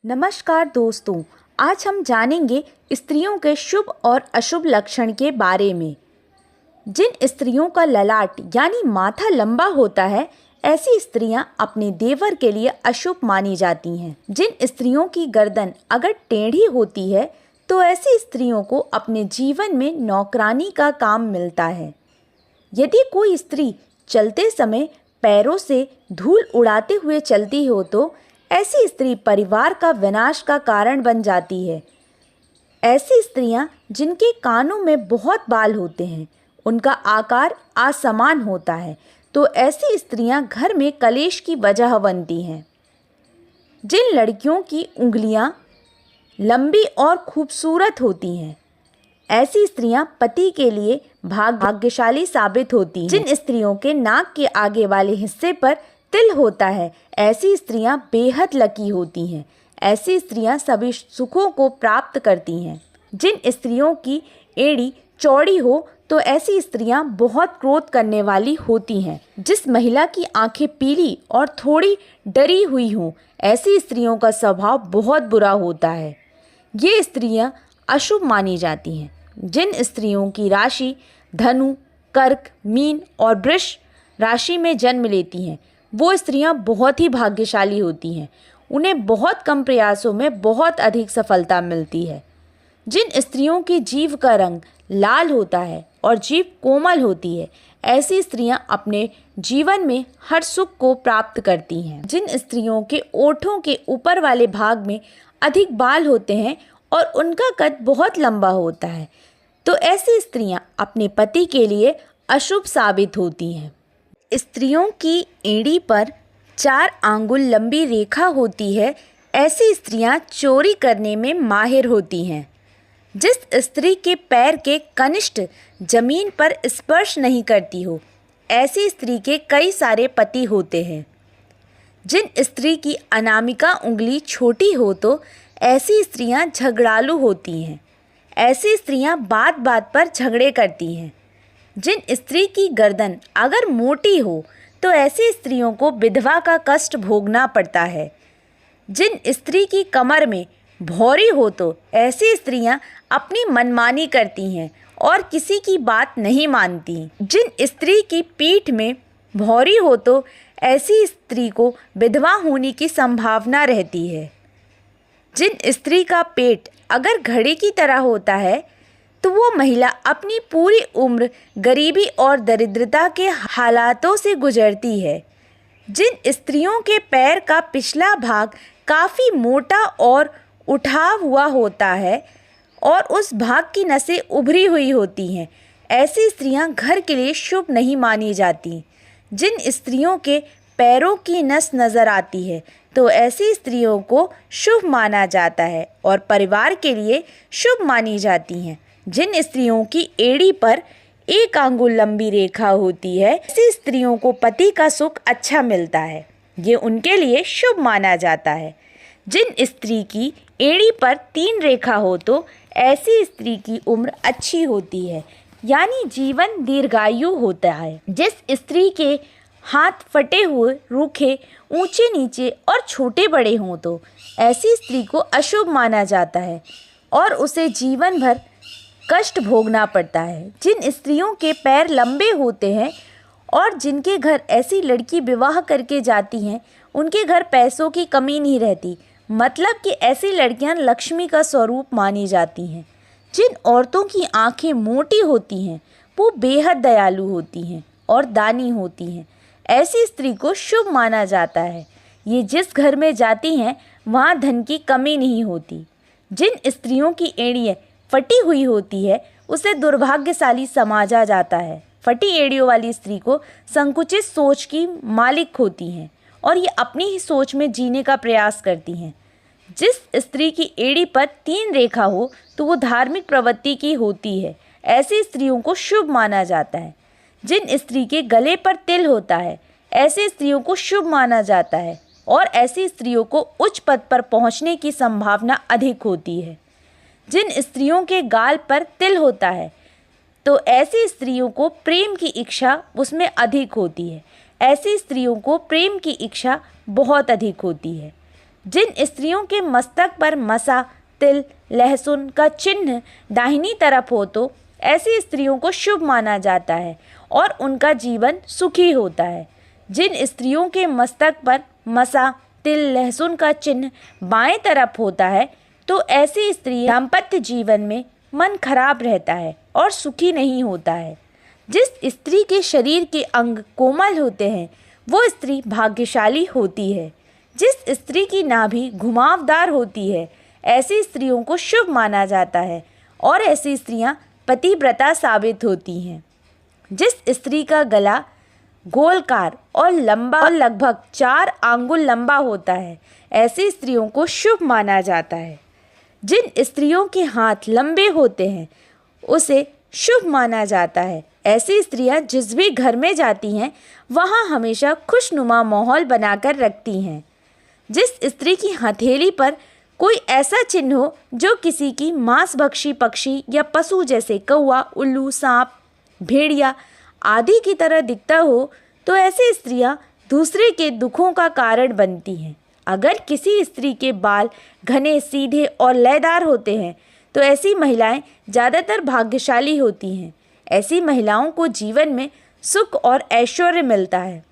नमस्कार दोस्तों, आज हम जानेंगे स्त्रियों के शुभ और अशुभ लक्षण के बारे में। जिन स्त्रियों का ललाट यानी माथा लंबा होता है, ऐसी स्त्रियां अपने देवर के लिए अशुभ मानी जाती हैं। जिन स्त्रियों की गर्दन अगर टेढ़ी होती है तो ऐसी स्त्रियों को अपने जीवन में नौकरानी का काम मिलता है। यदि कोई स्त्री चलते समय पैरों से धूल उड़ाते हुए चलती हो तो ऐसी स्त्री परिवार का विनाश का कारण बन जाती है। ऐसी स्त्रियां जिनके कानों में बहुत बाल होते हैं, उनका आकार असमान होता है, तो ऐसी स्त्रियां घर में कलेश की वजह बनती हैं। जिन लड़कियों की उंगलियां लंबी और खूबसूरत होती हैं, ऐसी स्त्रियां पति के लिए भाग्यशाली साबित होती हैं। जिन स्त्रियों के नाक के आगे वाले हिस्से पर तिल होता है, ऐसी स्त्रियां बेहद लकी होती हैं। ऐसी स्त्रियां सभी सुखों को प्राप्त करती हैं। जिन स्त्रियों की एड़ी चौड़ी हो तो ऐसी स्त्रियां बहुत क्रोध करने वाली होती हैं। जिस महिला की आंखें पीली और थोड़ी डरी हुई हों, ऐसी स्त्रियों का स्वभाव बहुत बुरा होता है। ये स्त्रियां अशुभ मानी जाती हैं। जिन स्त्रियों की राशि धनु, कर्क, मीन और वृष राशि में जन्म लेती हैं, वो स्त्रियां बहुत ही भाग्यशाली होती हैं। उन्हें बहुत कम प्रयासों में बहुत अधिक सफलता मिलती है। जिन स्त्रियों की जीभ का रंग लाल होता है और जीभ कोमल होती है, ऐसी स्त्रियां अपने जीवन में हर सुख को प्राप्त करती हैं। जिन स्त्रियों के ओठों के ऊपर वाले भाग में अधिक बाल होते हैं और उनका कद बहुत लंबा होता है, तो ऐसी स्त्रियां अपने पति के लिए अशुभ साबित होती हैं। स्त्रियों की एड़ी पर 4 आंगुल लंबी रेखा होती है, ऐसी स्त्रियां चोरी करने में माहिर होती हैं। जिस स्त्री के पैर के कनिष्ठ जमीन पर स्पर्श नहीं करती हो, ऐसी स्त्री के कई सारे पति होते हैं। जिन स्त्री की अनामिका उंगली छोटी हो तो ऐसी स्त्रियां झगड़ालू होती हैं। ऐसी स्त्रियां बात बात पर झगड़े करती हैं। जिन स्त्री की गर्दन अगर मोटी हो तो ऐसी स्त्रियों को विधवा का कष्ट भोगना पड़ता है। जिन स्त्री की कमर में भौरी हो तो ऐसी स्त्रियां अपनी मनमानी करती हैं और किसी की बात नहीं मानती। जिन स्त्री की पीठ में भौरी हो तो ऐसी स्त्री को विधवा होने की संभावना रहती है। जिन स्त्री का पेट अगर घड़े की तरह होता है तो वो महिला अपनी पूरी उम्र गरीबी और दरिद्रता के हालातों से गुजरती है। जिन स्त्रियों के पैर का पिछला भाग काफ़ी मोटा और उठा हुआ होता है और उस भाग की नसें उभरी हुई होती हैं, ऐसी स्त्रियां घर के लिए शुभ नहीं मानी जाती। जिन स्त्रियों के पैरों की नस नज़र आती है तो ऐसी स्त्रियों को शुभ माना जाता है और परिवार के लिए शुभ मानी जाती हैं। जिन स्त्रियों की एड़ी पर 1 आंगुल लंबी रेखा होती है, ऐसी स्त्रियों को पति का सुख अच्छा मिलता है, ये उनके लिए शुभ माना जाता है। जिन स्त्री की एड़ी पर 3 रेखा हो तो ऐसी स्त्री की उम्र अच्छी होती है, यानी जीवन दीर्घायु होता है। जिस स्त्री के हाथ फटे हुए, रूखे, ऊंचे नीचे और छोटे बड़े हों तो ऐसी स्त्री को अशुभ माना जाता है और उसे जीवन भर कष्ट भोगना पड़ता है। जिन स्त्रियों के पैर लंबे होते हैं और जिनके घर ऐसी लड़की विवाह करके जाती हैं, उनके घर पैसों की कमी नहीं रहती, मतलब कि ऐसी लड़कियां लक्ष्मी का स्वरूप मानी जाती हैं। जिन औरतों की आंखें मोटी होती हैं, वो बेहद दयालु होती हैं और दानी होती हैं। ऐसी स्त्री को शुभ माना जाता है। ये जिस घर में जाती हैं वहाँ धन की कमी नहीं होती। जिन स्त्रियों की एड़ियाँ फटी हुई होती है, उसे दुर्भाग्यशाली समझा जाता है। फटी एड़ियों वाली स्त्री को संकुचित सोच की मालिक होती हैं और ये अपनी ही सोच में जीने का प्रयास करती हैं। जिस स्त्री की एड़ी पर 3 रेखा हो तो वो धार्मिक प्रवृत्ति की होती है, ऐसी स्त्रियों को शुभ माना जाता है। जिन स्त्री के गले पर तिल होता है, ऐसी स्त्रियों को शुभ माना जाता है और ऐसी स्त्रियों को उच्च पद पर पहुंचने की संभावना अधिक होती है। जिन स्त्रियों के गाल पर तिल होता है तो ऐसी स्त्रियों को प्रेम की इच्छा उसमें अधिक होती है। ऐसी स्त्रियों को प्रेम की इच्छा बहुत अधिक होती है। जिन स्त्रियों के मस्तक पर मसा, तिल, लहसुन का चिन्ह दाहिनी तरफ हो तो ऐसी स्त्रियों को शुभ माना जाता है और उनका जीवन सुखी होता है। जिन स्त्रियों के मस्तक पर मसा, तिल, लहसुन का चिन्ह बाएं तरफ होता है तो ऐसी स्त्री दाम्पत्य जीवन में मन खराब रहता है और सुखी नहीं होता है। जिस स्त्री के शरीर के अंग कोमल होते हैं वो स्त्री भाग्यशाली होती है। जिस स्त्री की नाभि घुमावदार होती है ऐसी स्त्रियों को शुभ माना जाता है और ऐसी स्त्रियां पतिव्रता साबित होती हैं। जिस स्त्री का गला गोलकार और लंबा और लगभग 4 आंगुल लंबा होता है ऐसी स्त्रियों को शुभ माना जाता है। जिन स्त्रियों के हाथ लंबे होते हैं उसे शुभ माना जाता है। ऐसी स्त्रियां जिस भी घर में जाती हैं वहाँ हमेशा खुशनुमा माहौल बनाकर रखती हैं। जिस स्त्री की हथेली पर कोई ऐसा चिन्ह हो जो किसी की मांसभक्षी पक्षी या पशु जैसे कौवा, उल्लू, सांप, भेड़िया आदि की तरह दिखता हो तो ऐसी स्त्रियां दूसरे के दुखों का कारण बनती हैं। अगर किसी स्त्री के बाल घने, सीधे और लयदार होते हैं तो ऐसी महिलाएं ज़्यादातर भाग्यशाली होती हैं। ऐसी महिलाओं को जीवन में सुख और ऐश्वर्य मिलता है।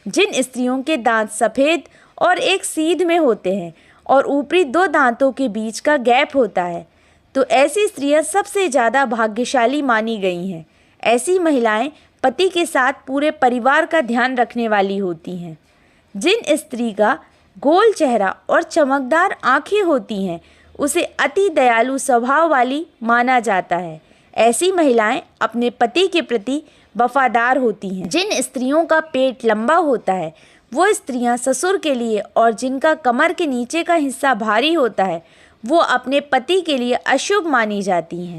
जिन स्त्रियों के दांत सफ़ेद और एक सीध में होते हैं और ऊपरी 2 दांतों के बीच का गैप होता है तो ऐसी स्त्रियां सबसे ज़्यादा भाग्यशाली मानी गई हैं। ऐसी महिलाएं पति के साथ पूरे परिवार का ध्यान रखने वाली होती हैं। जिन स्त्री का गोल चेहरा और चमकदार आँखें होती हैं उसे अति दयालु स्वभाव वाली माना जाता है। ऐसी महिलाएं अपने पति के प्रति वफादार होती हैं। जिन स्त्रियों का पेट लंबा होता है वो स्त्रियां ससुर के लिए और जिनका कमर के नीचे का हिस्सा भारी होता है वो अपने पति के लिए अशुभ मानी जाती हैं।